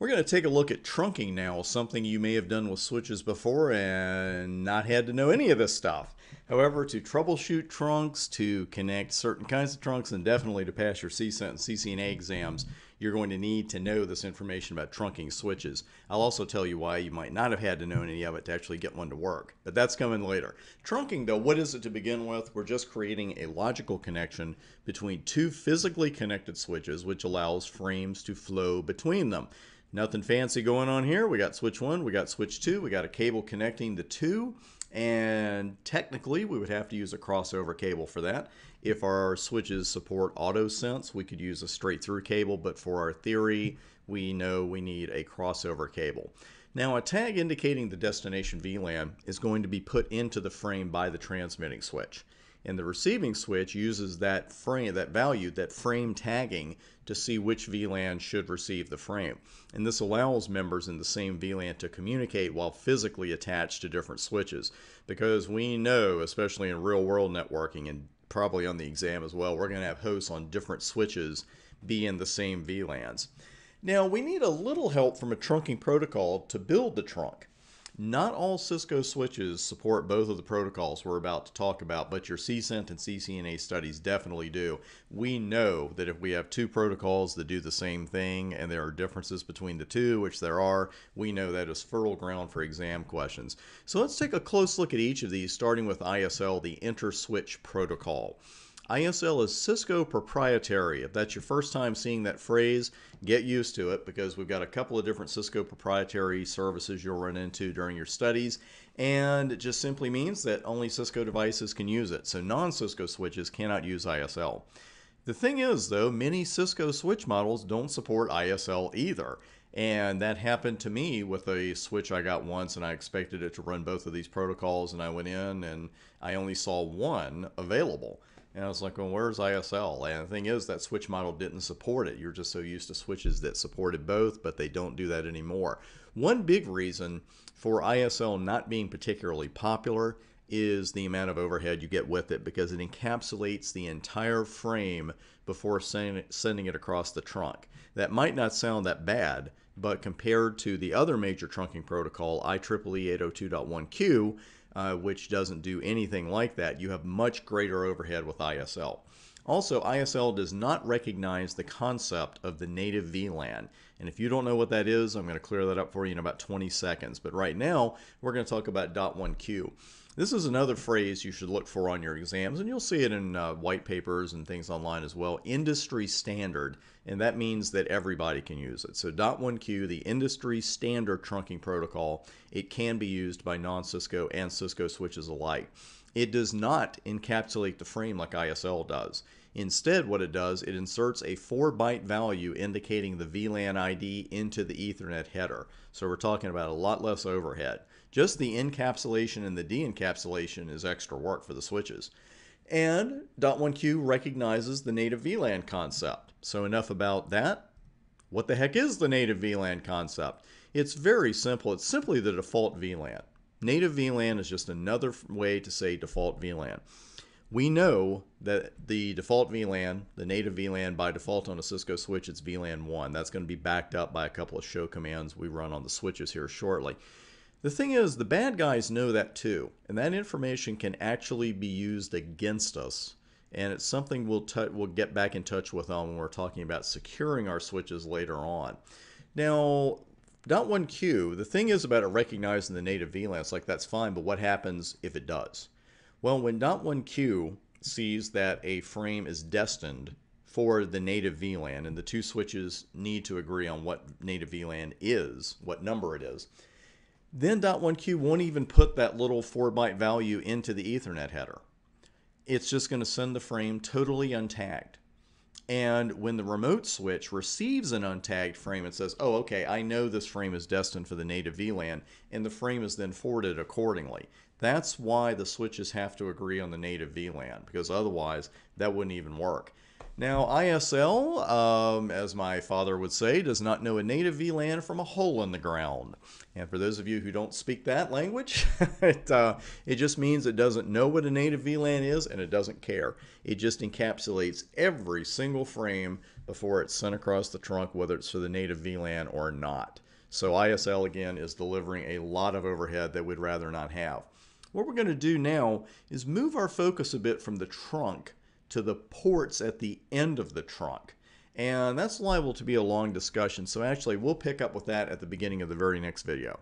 We're going to take a look at trunking now, something you may have done with switches before and not had to know any of this stuff. However, to troubleshoot trunks, to connect certain kinds of trunks, and definitely to pass your CCENT and CCNA exams, you're going to need to know this information about trunking switches. I'll also tell you why you might not have had to know any of it to actually get one to work, but that's coming later. Trunking, though, what is it to begin with? We're just creating a logical connection between two physically connected switches, which allows frames to flow between them. Nothing fancy going on here. We got switch 1, we got switch 2, we got a cable connecting the two, and technically we would have to use a crossover cable for that. If our switches support auto sense, we could use a straight through cable, but for our theory, we know we need a crossover cable. Now, a tag indicating the destination VLAN is going to be put into the frame by the transmitting switch. And the receiving switch uses that frame, that value, that frame tagging to see which VLAN should receive the frame. And this allows members in the same VLAN to communicate while physically attached to different switches. Because we know, especially in real world networking and probably on the exam as well, we're going to have hosts on different switches be in the same VLANs. Now, we need a little help from a trunking protocol to build the trunk. Not all Cisco switches support both of the protocols we're about to talk about, but your CCENT and CCNA studies definitely do. We know that if we have two protocols that do the same thing and there are differences between the two, which there are, we know that is fertile ground for exam questions. So let's take a close look at each of these, starting with ISL, the Inter-Switch Protocol. ISL is Cisco proprietary. If that's your first time seeing that phrase, get used to it because we've got a couple of different Cisco proprietary services you'll run into during your studies, and it just simply means that only Cisco devices can use it. So non-Cisco switches cannot use ISL. The thing is, though, many Cisco switch models don't support ISL either. And that happened to me with a switch I got once, and I expected it to run both of these protocols, and I went in and I only saw one available. And I was like, well, where's ISL? And the thing is, that switch model didn't support it. You're just so used to switches that supported both, but they don't do that anymore. One big reason for ISL not being particularly popular is the amount of overhead you get with it, because it encapsulates the entire frame before sending it across the trunk. That might not sound that bad, but compared to the other major trunking protocol, IEEE 802.1q, which doesn't do anything like that, you have much greater overhead with ISL. Also, ISL does not recognize the concept of the native VLAN. And if you don't know what that is, I'm going to clear that up for you in about 20 seconds. But right now, we're going to talk about .1q. This is another phrase you should look for on your exams, and you'll see it in white papers and things online as well. Industry standard, and that means that everybody can use it. So .1q, the industry standard trunking protocol, it can be used by non-Cisco and Cisco switches alike. It does not encapsulate the frame like ISL does. Instead, what it does, it inserts a 4-byte value indicating the VLAN ID into the Ethernet header. So we're talking about a lot less overhead. Just the encapsulation and the de-encapsulation is extra work for the switches. And .1q recognizes the native VLAN concept. So enough about that. What the heck is the native VLAN concept? It's very simple. It's simply the default VLAN. Native VLAN is just another way to say default VLAN. We know that the default VLAN, the native VLAN by default on a Cisco switch, it's VLAN 1. That's going to be backed up by a couple of show commands we run on the switches here shortly. The thing is, the bad guys know that too, and that information can actually be used against us, and it's something we'll get back in touch with on when we're talking about securing our switches later on. Now, .1q, the thing is about it recognizing the native VLAN, it's like that's fine, but what happens if it does? Well, when .1q sees that a frame is destined for the native VLAN, and the two switches need to agree on what native VLAN is, what number it is, then .1q won't even put that little 4-byte value into the Ethernet header. It's just going to send the frame totally untagged. And when the remote switch receives an untagged frame, it says, oh, okay, I know this frame is destined for the native VLAN, and the frame is then forwarded accordingly. That's why the switches have to agree on the native VLAN, because otherwise that wouldn't even work. Now, ISL, as my father would say, does not know a native VLAN from a hole in the ground. And for those of you who don't speak that language, it just means it doesn't know what a native VLAN is and it doesn't care. It just encapsulates every single frame before it's sent across the trunk, whether it's for the native VLAN or not. So ISL, again, is delivering a lot of overhead that we'd rather not have. What we're going to do now is move our focus a bit from the trunk to the ports at the end of the trunk. And that's liable to be a long discussion, so actually we'll pick up with that at the beginning of the very next video.